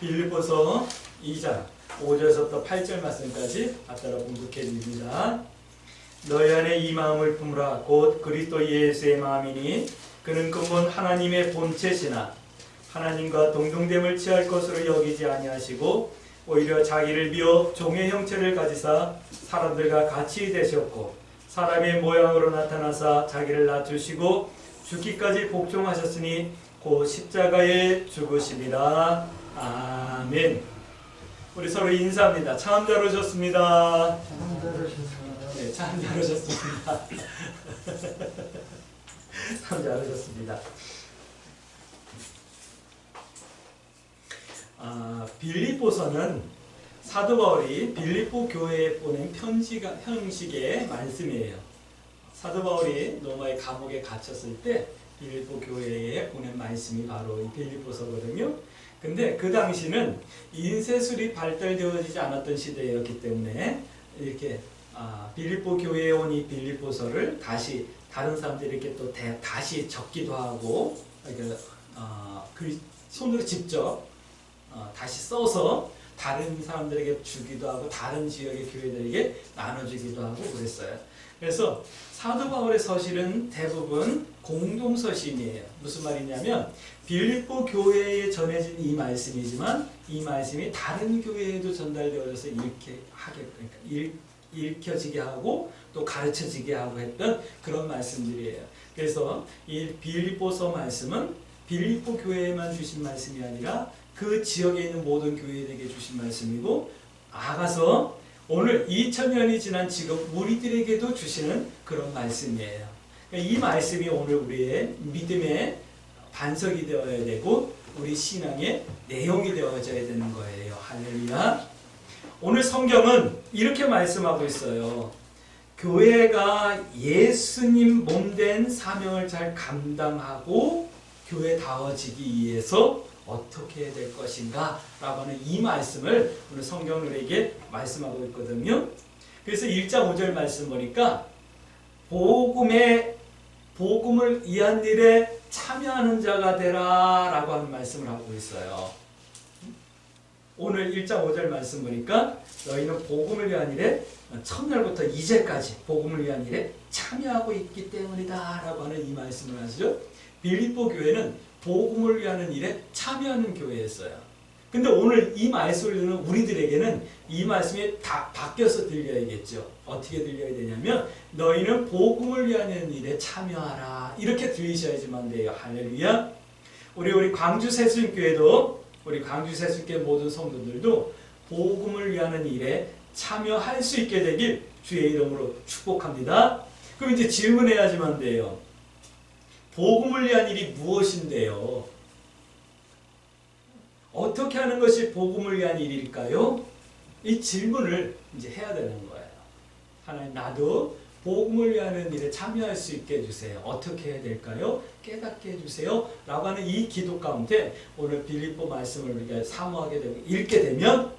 빌립보서 2장 5절에서부터 8절 말씀까지 앞따라 봉독해 드립니다. 너희 안에 이 마음을 품으라. 곧 그리스도 예수의 마음이니 그는 근본 하나님의 본체시나 하나님과 동등됨을 취할 것으로 여기지 아니하시고 오히려 자기를 비워 종의 형체를 가지사 사람들과 같이 되셨고 사람의 모양으로 나타나사 자기를 낮추시고 죽기까지 복종하셨으니 곧 십자가에 죽으심이라. 아멘. 우리 서로 인사합니다. 참 잘 오셨습니다. 참 잘 오셨습니다. 네, 참 잘 오셨습니다. 참 잘 오셨습니다. 빌립보서는 사도 바울이 빌립보 교회에 보낸 편지가 형식의 말씀이에요. 사도 바울이 로마의 감옥에 갇혔을 때 빌립보 교회에 보낸 말씀이 바로 이 빌립보서거든요. 근데 그 당시는 인쇄술이 발달되어지지 않았던 시대였기 때문에 이렇게 빌립보 교회에 온 이 빌립보서를 다시 다른 사람들이 이렇게 또 다시 적기도 하고 그 손으로 직접 다시 써서 다른 사람들에게 주기도 하고 다른 지역의 교회들에게 나눠주기도 하고 그랬어요. 그래서 사도 바울의 서신은 대부분 공동서신이에요. 무슨 말이냐면 빌립보 교회에 전해진 이 말씀이지만 이 말씀이 다른 교회에도 전달되어져서 읽혀지게 하고 또 가르쳐지게 하고 했던 그런 말씀들이에요. 그래서 이 빌립보서 말씀은 빌립보 교회에만 주신 말씀이 아니라 그 지역에 있는 모든 교회들에게 주신 말씀이고 나아가서 오늘 2000년이 지난 지금 우리들에게도 주시는 그런 말씀이에요. 이 말씀이 오늘 우리의 믿음의 반석이 되어야 되고 우리 신앙의 내용이 되어져야 되는 거예요. 할렐루야. 오늘 성경은 이렇게 말씀하고 있어요. 교회가 예수님 몸된 사명을 잘 감당하고 교회다워지기 위해서 어떻게 해야 될 것인가 라고 하는 이 말씀을 오늘 성경은 우리에게 말씀하고 있거든요. 그래서 1장 5절 말씀 보니까 복음을 위한 일에 참여하는 자가 되라 라고 하는 말씀을 하고 있어요. 오늘 1장 5절 말씀 보니까 너희는 복음을 위한 일에 첫날부터 이제까지 복음을 위한 일에 참여하고 있기 때문이다 라고 하는 이 말씀을 하시죠. 빌립보 교회는 복음을 위하는 일에 참여하는 교회였어요. 근데 오늘 이 말씀을 듣는 우리들에게는 이 말씀이 다 바뀌어서 들려야겠죠. 어떻게 들려야 되냐면 너희는 복음을 위하는 일에 참여하라 이렇게 들리셔야지만 돼요. 할렐루야. 우리 광주 세순교회도 우리 광주 세순교회 모든 성도들도 복음을 위하는 일에 참여할 수 있게 되길 주의 이름으로 축복합니다. 그럼 이제 질문해야지만 돼요. 복음을 위한 일이 무엇인데요? 어떻게 하는 것이 복음을 위한 일일까요? 이 질문을 이제 해야 되는 거예요. 하나님, 나도 복음을 위한 일에 참여할 수 있게 해주세요. 어떻게 해야 될까요? 깨닫게 해주세요. 라고 하는 이 기도 가운데 오늘 빌립보 말씀을 우리가 사모하게 되고 읽게 되면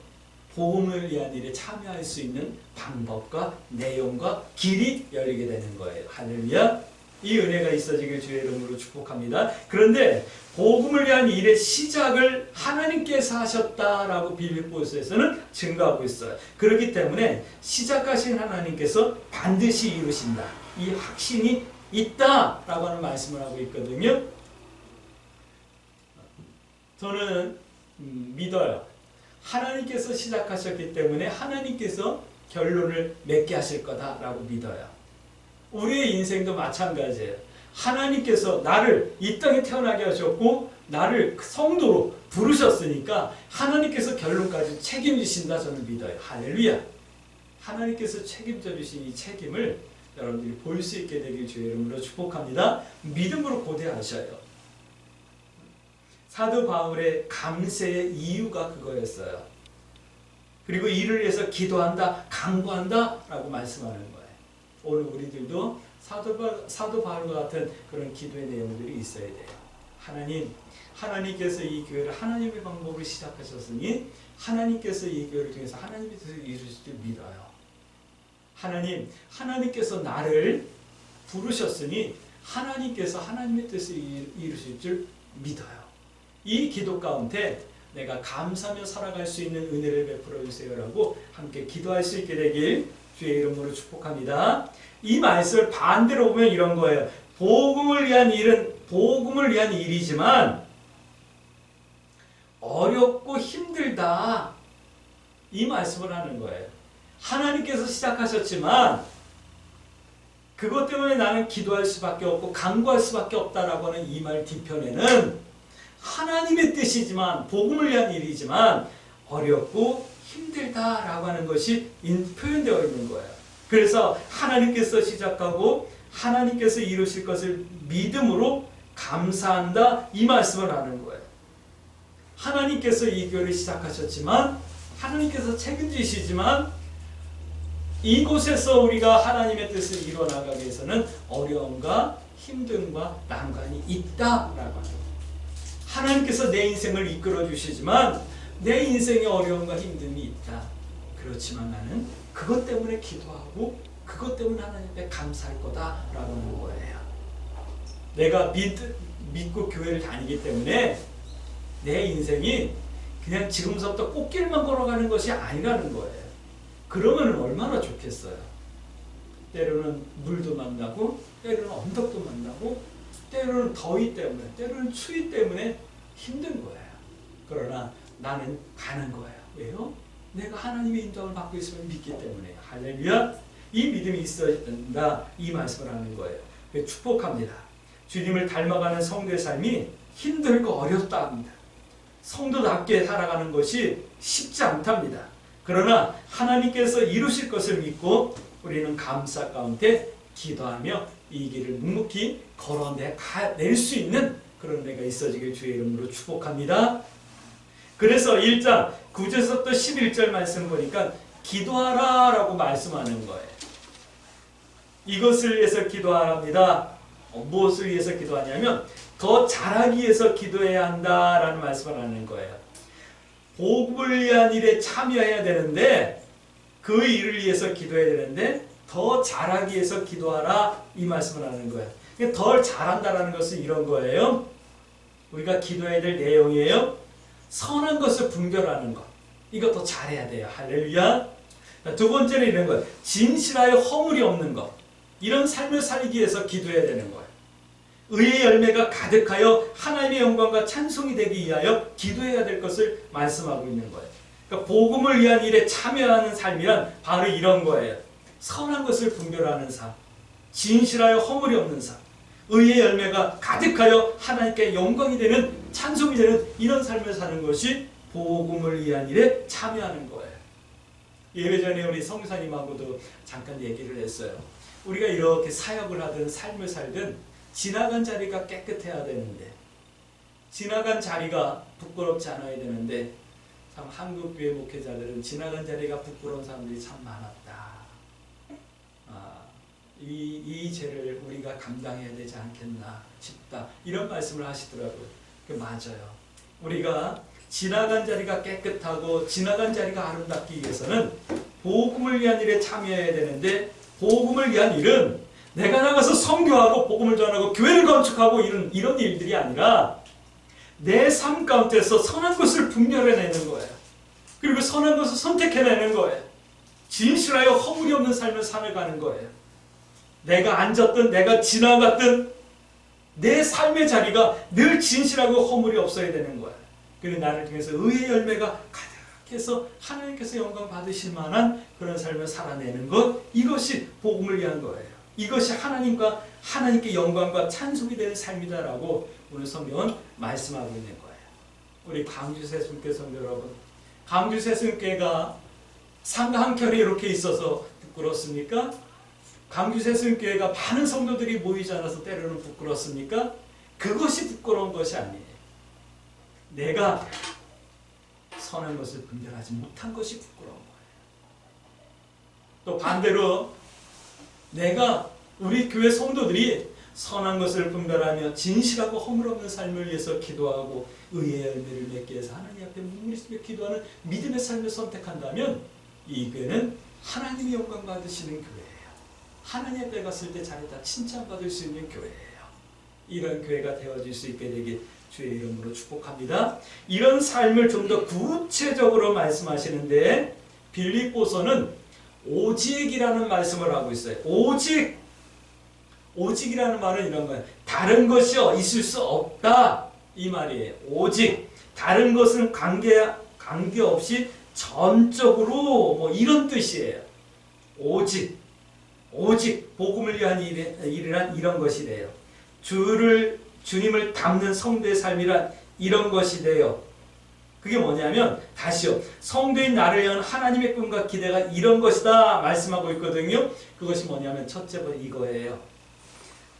복음을 위한 일에 참여할 수 있는 방법과 내용과 길이 열리게 되는 거예요. 할렐루야. 이 은혜가 있어지길 주의 이름으로 축복합니다. 그런데 복음을 위한 일의 시작을 하나님께서 하셨다라고 빌립보서에서는 증거하고 있어요. 그렇기 때문에 시작하신 하나님께서 반드시 이루신다. 이 확신이 있다라고 하는 말씀을 하고 있거든요. 저는 믿어요. 하나님께서 시작하셨기 때문에 하나님께서 결론을 맺게 하실 거다라고 믿어요. 우리의 인생도 마찬가지예요. 하나님께서 나를 이 땅에 태어나게 하셨고 나를 성도로 부르셨으니까 하나님께서 결론까지 책임지신다 저는 믿어요. 할렐루야. 하나님께서 책임져 주신 이 책임을 여러분들이 볼 수 있게 되길 주의 이름으로 축복합니다. 믿음으로 고대하셔요. 사도 바울의 감세의 이유가 그거였어요. 그리고 이를 위해서 기도한다, 간구한다 라고 말씀하는 거예요. 오늘 우리들도 사도 바울과 같은 그런 기도의 내용들이 있어야 돼요. 하나님께서 이 교회를 하나님의 방법으로 시작하셨으니 하나님께서 이 교회를 통해서 하나님의 뜻을 이루실 줄 믿어요. 하나님께서 나를 부르셨으니 하나님께서 하나님의 뜻을 이루실 줄 믿어요. 이 기도 가운데 내가 감사하며 살아갈 수 있는 은혜를 베풀어 주세요라고 함께 기도할 수 있게 되길 주의 이름으로 축복합니다. 이 말씀을 반대로 보면 이런 거예요. 복음을 위한 일은 복음을 위한 일이지만 어렵고 힘들다. 이 말씀을 하는 거예요. 하나님께서 시작하셨지만 그것 때문에 나는 기도할 수밖에 없고 간구할 수밖에 없다라고 하는 이 말 뒤편에는 하나님의 뜻이지만 복음을 위한 일이지만 어렵고 힘들다라고 하는 것이 표현되어 있는 거예요. 그래서 하나님께서 시작하고 하나님께서 이루실 것을 믿음으로 감사한다 이 말씀을 하는 거예요. 하나님께서 이 교회를 시작하셨지만 하나님께서 책임지시지만 이곳에서 우리가 하나님의 뜻을 이뤄나가기 위해서는 어려움과 힘듦과 난관이 있다라고 하는 거예요. 하나님께서 내 인생을 이끌어 주시지만 내 인생에 어려움과 힘듦이 있다. 그렇지만 나는 그것 때문에 기도하고 그것 때문에 하나님 앞에 감사할 거다라고 하는 거예요. 내가 믿고 교회를 다니기 때문에 내 인생이 그냥 지금부터 꽃길만 걸어가는 것이 아니라는 거예요. 그러면 얼마나 좋겠어요. 때로는 물도 만나고 때로는 언덕도 만나고 때로는 더위 때문에 때로는 추위 때문에 힘든 거예요. 그러나 나는 가는 거예요. 왜요? 내가 하나님의 인도를 받고 있으면 믿기 때문에요. 할렐루야. 이 믿음이 있어야 된다. 이 말씀을 하는 거예요. 축복합니다. 주님을 닮아가는 성도의 삶이 힘들고 어렵다 합니다. 성도답게 살아가는 것이 쉽지 않답니다. 그러나 하나님께서 이루실 것을 믿고 우리는 감사 가운데 기도하며 이 길을 묵묵히 걸어낼 수 있는 그런 데가 있어지길 주의 이름으로 축복합니다. 그래서 1장 9절부터 11절 말씀 보니까 기도하라 라고 말씀하는 거예요. 이것을 위해서 기도하랍니다. 무엇을 위해서 기도하냐면 더 잘하기 위해서 기도해야 한다라는 말씀을 하는 거예요. 복음을 위한 일에 참여해야 되는데 그 일을 위해서 기도해야 되는데 더 잘하기 위해서 기도하라 이 말씀을 하는 거예요. 덜 잘한다라는 것은 이런 거예요. 우리가 기도해야 될 내용이에요. 선한 것을 분별하는 것. 이거 더 잘해야 돼요. 할렐루야. 두 번째는 이런 거예요. 진실하여 허물이 없는 것. 이런 삶을 살기 위해서 기도해야 되는 거예요. 의의 열매가 가득하여 하나님의 영광과 찬송이 되기 위하여 기도해야 될 것을 말씀하고 있는 거예요. 그러니까 복음을 위한 일에 참여하는 삶이란 바로 이런 거예요. 선한 것을 분별하는 삶, 진실하여 허물이 없는 삶, 의의 열매가 가득하여 하나님께 영광이 되는 찬송이 되는 이런 삶을 사는 것이 복음을 위한 일에 참여하는 거예요. 예배 전에 우리 성사님하고도 잠깐 얘기를 했어요. 우리가 이렇게 사역을 하든 삶을 살든 지나간 자리가 깨끗해야 되는데 지나간 자리가 부끄럽지 않아야 되는데 참 한국교회 목회자들은 지나간 자리가 부끄러운 사람들이 참 많았다. 이 죄를 우리가 감당해야 되지 않겠나 싶다. 이런 말씀을 하시더라고요. 맞아요. 우리가 지나간 자리가 깨끗하고 지나간 자리가 아름답기 위해서는 복음을 위한 일에 참여해야 되는데 복음을 위한 일은 내가 나가서 선교하고 복음을 전하고 교회를 건축하고 이런 일들이 아니라 내 삶 가운데서 선한 것을 분별해내는 거예요. 그리고 선한 것을 선택해내는 거예요. 진실하여 허물이 없는 삶을 살아가는 거예요. 내가 앉았든 내가 지나갔든 내 삶의 자리가 늘 진실하고 허물이 없어야 되는 거예요. 그리고 나를 통해서 의의 열매가 가득해서 하나님께서 영광 받으실 만한 그런 삶을 살아내는 것, 이것이 복음을 위한 거예요. 이것이 하나님께 영광과 찬송이 되는 삶이다라고 오늘 성경은 말씀하고 있는 거예요. 우리 광주 새순교회 성도 여러분, 광주 새순교회가 상가 한 켠에 이렇게 있어서 부끄럽습니까? 광주 새순교회가 많은 성도들이 모이지 않아서 때로는 부끄럽습니까? 그것이 부끄러운 것이 아니에요. 내가 선한 것을 분별하지 못한 것이 부끄러운 거예요. 또 반대로 우리 교회 성도들이 선한 것을 분별하며 진실하고 허물 없는 삶을 위해서 기도하고 의의 열매를 맺기 위해서 하나님 앞에 묵묵히 기도하는 믿음의 삶을 선택한다면 이 교회는 하나님의 영광 받으시는 교회예요. 하나님 앞에 갔을 때 잘했다 칭찬받을 수 있는 교회예요. 이런 교회가 되어질 수 있게 되길 주의 이름으로 축복합니다. 이런 삶을 좀 더 구체적으로 말씀하시는데 빌립보서는 오직이라는 말씀을 하고 있어요. 오직이라는 말은 이런 거예요. 다른 것이 있을 수 없다 이 말이에요. 오직 다른 것은 관계없이 전적으로 뭐 이런 뜻이에요. 오직 복음을 위한 일이란 이런 것이래요. 주님을 닮는 성도의 삶이란 이런 것이래요. 그게 뭐냐면 다시요. 성도인 나를 위한 하나님의 꿈과 기대가 이런 것이다 말씀하고 있거든요. 그것이 뭐냐면 첫째는 이거예요.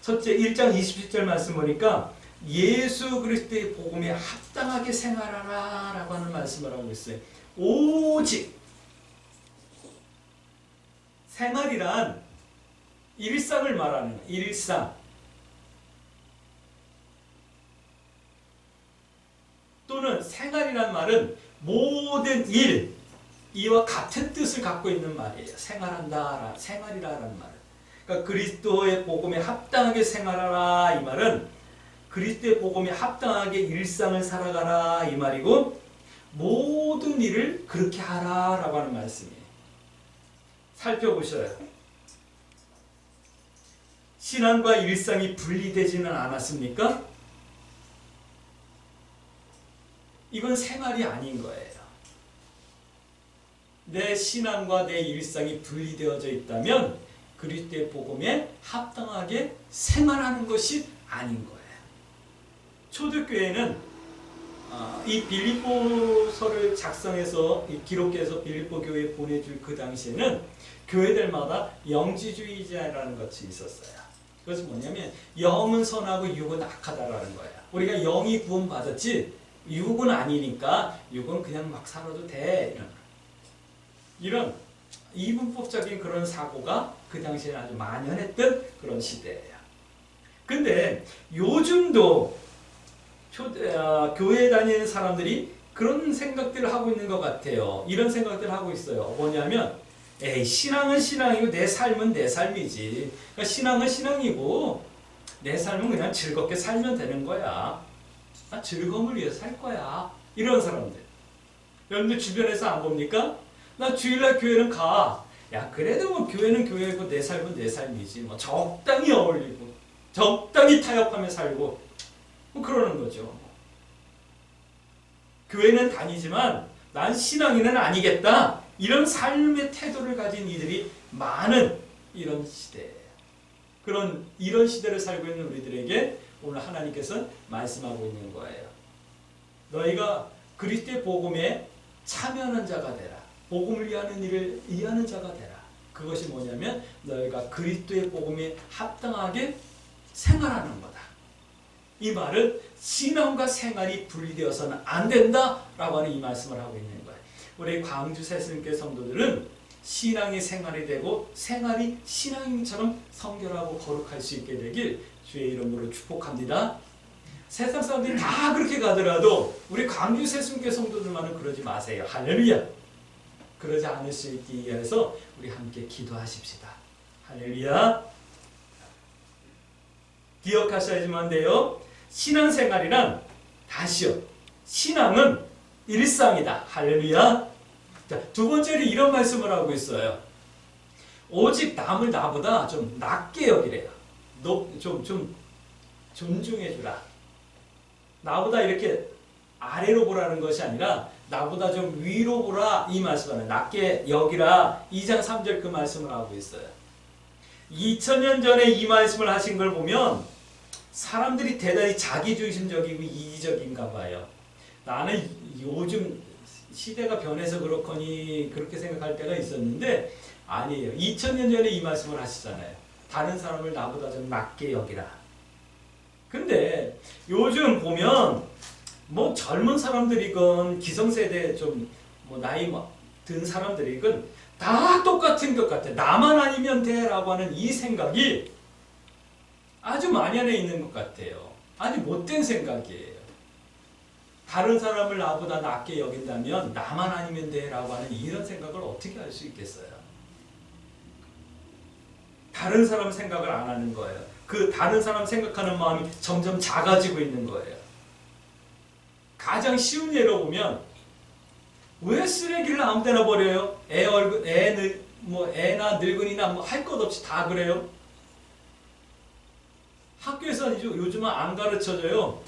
첫째 1장 27절 말씀 보니까 예수 그리스도의 복음에 합당하게 생활하라 라고 하는 말씀을 하고 있어요. 오직 생활이란 일상을 말하는 거예요. 일상. 또는 생활이란 말은 모든 일, 이와 같은 뜻을 갖고 있는 말이에요. 생활한다, 생활이라는 말은. 그러니까 그리스도의 복음에 합당하게 생활하라 이 말은 그리스도의 복음에 합당하게 일상을 살아가라 이 말이고 모든 일을 그렇게 하라라고 하는 말씀이에요. 살펴보셔요. 신앙과 일상이 분리되지는 않았습니까? 이건 생활이 아닌 거예요. 내 신앙과 내 일상이 분리되어져 있다면 그리스도의 복음에 합당하게 생활하는 것이 아닌 거예요. 초대교회는 이 빌립보서를 작성해서 기록해서 빌립보 교회에 보내줄 그 당시에는 교회들마다 영지주의자라는 것이 있었어요. 그것은 뭐냐면 영은 선하고 육은 악하다라는 거예요. 우리가 영이 구원받았지 육은 아니니까 육은 그냥 막 살아도 돼. 이런 이분법적인 그런 사고가 그 당시에 아주 만연했던 그런 시대예요. 근데 요즘도 교회에 다니는 사람들이 그런 생각들을 하고 있는 것 같아요. 이런 생각들을 하고 있어요. 뭐냐면 신앙은 신앙이고 내 삶은 내 삶이지. 그러니까 신앙은 신앙이고 내 삶은 그냥 즐겁게 살면 되는 거야. 나 즐거움을 위해서 살 거야. 이런 사람들. 여러분들 주변에서 안 봅니까? 나 주일날 교회는 가. 야 그래도 뭐 교회는 교회고 내 삶은 내 삶이지. 뭐 적당히 어울리고 적당히 타협하며 살고 뭐 그러는 거죠. 교회는 다니지만 난 신앙인은 아니겠다. 이런 삶의 태도를 가진 이들이 많은 이런 시대예요. 이런 시대를 살고 있는 우리들에게 오늘 하나님께서 말씀하고 있는 거예요. 너희가 그리스도의 복음에 참여하는 자가 되라. 복음을 위하는 일을 이해하는 자가 되라. 그것이 뭐냐면 너희가 그리스도의 복음에 합당하게 생활하는 거다. 이 말은 신앙과 생활이 분리되어서는 안 된다라고 하는 이 말씀을 하고 있는 거예요. 우리 광주 새순교회 성도들은 신앙이 생활이 되고 생활이 신앙처럼 성결하고 거룩할 수 있게 되길 주의 이름으로 축복합니다. 세상 사람들이 다 그렇게 가더라도 우리 광주 새순교회 성도들만은 그러지 마세요. 할렐루야. 그러지 않을 수 있기 위해서 우리 함께 기도하십시다. 할렐루야. 기억하셔야지만 돼요. 신앙생활이란 다시요. 신앙은 일상이다. 할렐루야. 자, 두 번째로 이런 말씀을 하고 있어요. 오직 남을 나보다 좀 낮게 여기래요. 좀 존중해주라. 나보다 이렇게 아래로 보라는 것이 아니라 나보다 좀 위로 보라 이 말씀을 낮게 여기라 2장 3절 그 말씀을 하고 있어요. 2000년 전에 이 말씀을 하신 걸 보면 사람들이 대단히 자기중심적이고 이기적인가 봐요. 나는 요즘 시대가 변해서 그렇거니 그렇게 생각할 때가 있었는데 아니에요. 2000년 전에 이 말씀을 하시잖아요. 다른 사람을 나보다 좀 낮게 여기라. 근데 요즘 보면 뭐 젊은 사람들이건 기성세대 좀 뭐 나이 든 사람들이건 다 똑같은 것 같아. 나만 아니면 돼라고 하는 이 생각이 아주 만연해 있는 것 같아요. 아주 못된 생각이에요. 다른 사람을 나보다 낮게 여긴다면 나만 아니면 돼라고 하는 이런 생각을 어떻게 할 수 있겠어요? 다른 사람 생각을 안 하는 거예요. 그 다른 사람 생각하는 마음이 점점 작아지고 있는 거예요. 가장 쉬운 예로 보면 왜 쓰레기를 아무 데나 버려요? 애나 늙은이나 뭐 할 것 없이 다 그래요. 학교에서 요즘은 안 가르쳐줘요.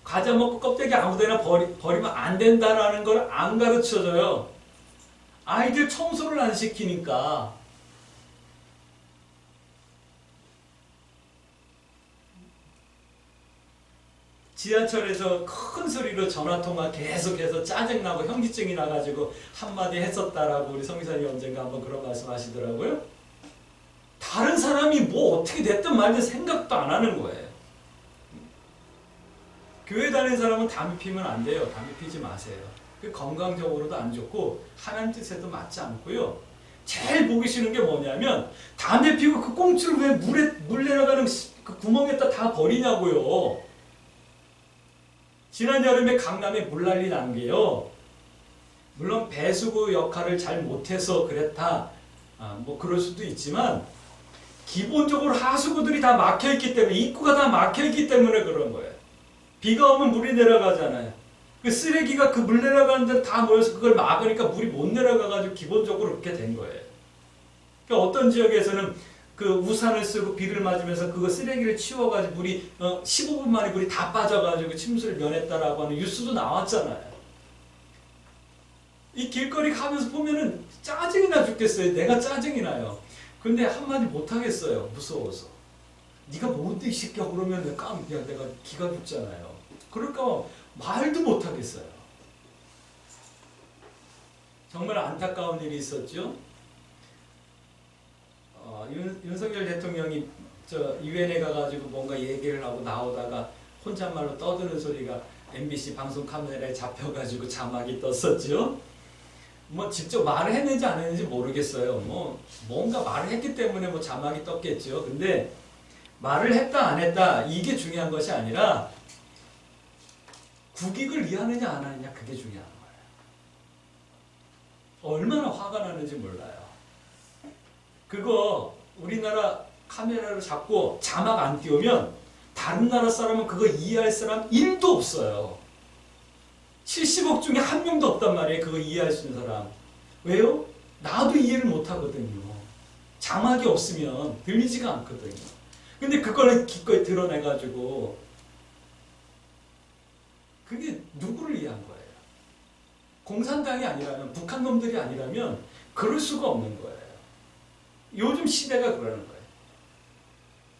과자 먹고 껍데기 아무 데나 버리면 안 된다라는 걸 안 가르쳐줘요. 아이들 청소를 안 시키니까. 지하철에서 큰 소리로 전화통화 계속해서 짜증나고 현기증이 나가지고 한마디 했었다라고 우리 성기사님 언젠가 한번 그런 말씀 하시더라고요. 다른 사람이 뭐 어떻게 됐든 말든 생각도 안 하는 거예요. 교회 다니는 사람은 담배 피면 안 돼요. 담배 피지 마세요. 그 건강적으로도 안 좋고 하나님 뜻에도 맞지 않고요. 제일 보기 싫은 게 뭐냐면 담배 피고 그 꽁초를 왜 물 내려가는 그 구멍에다 다 버리냐고요. 지난 여름에 강남에 물난리 난 게요. 물론 배수구 역할을 잘 못해서 그랬다. 뭐 그럴 수도 있지만 기본적으로 하수구들이 다 막혀있기 때문에 입구가 다 막혀있기 때문에 그런 거예요. 비가 오면 물이 내려가잖아요. 그 쓰레기가 그 물 내려가는 데 다 모여서 그걸 막으니까 물이 못 내려가가지고 기본적으로 그렇게 된 거예요. 그러니까 어떤 지역에서는 그 우산을 쓰고 비를 맞으면서 그거 쓰레기를 치워가지고 물이 15분 만에 물이 다 빠져가지고 침수를 면했다라고 하는 뉴스도 나왔잖아요. 이 길거리 가면서 보면은 짜증이 나 죽겠어요. 내가 짜증이 나요. 근데 한마디 못하겠어요. 무서워서. 네가 뭔데 이 새끼야 그러면 내가 기가 죽잖아요. 그럴까 말도 못하겠어요. 정말 안타까운 일이 있었죠. 윤석열 대통령이 유엔에 가가지고 뭔가 얘기를 하고 나오다가 혼잣말로 떠드는 소리가 MBC 방송 카메라에 잡혀가지고 자막이 떴었죠. 뭐 직접 말을 했는지 안 했는지 모르겠어요. 뭐 뭔가 말을 했기 때문에 뭐 자막이 떴겠죠. 근데 말을 했다 안 했다 이게 중요한 것이 아니라 국익을 이해하느냐 안 하느냐 그게 중요한 거예요. 얼마나 화가 나는지 몰라요. 그거 우리나라 카메라를 잡고 자막 안 띄우면 다른 나라 사람은 그거 이해할 사람 1도 없어요. 70억 중에 한 명도 없단 말이에요. 그거 이해할 수 있는 사람. 왜요? 나도 이해를 못 하거든요. 자막이 없으면 들리지가 않거든요. 근데 그걸 기꺼이 드러내가지고 그게 누구를 위한 거예요? 공산당이 아니라면 북한 놈들이 아니라면 그럴 수가 없는 거예요. 요즘 시대가 그러는 거예요.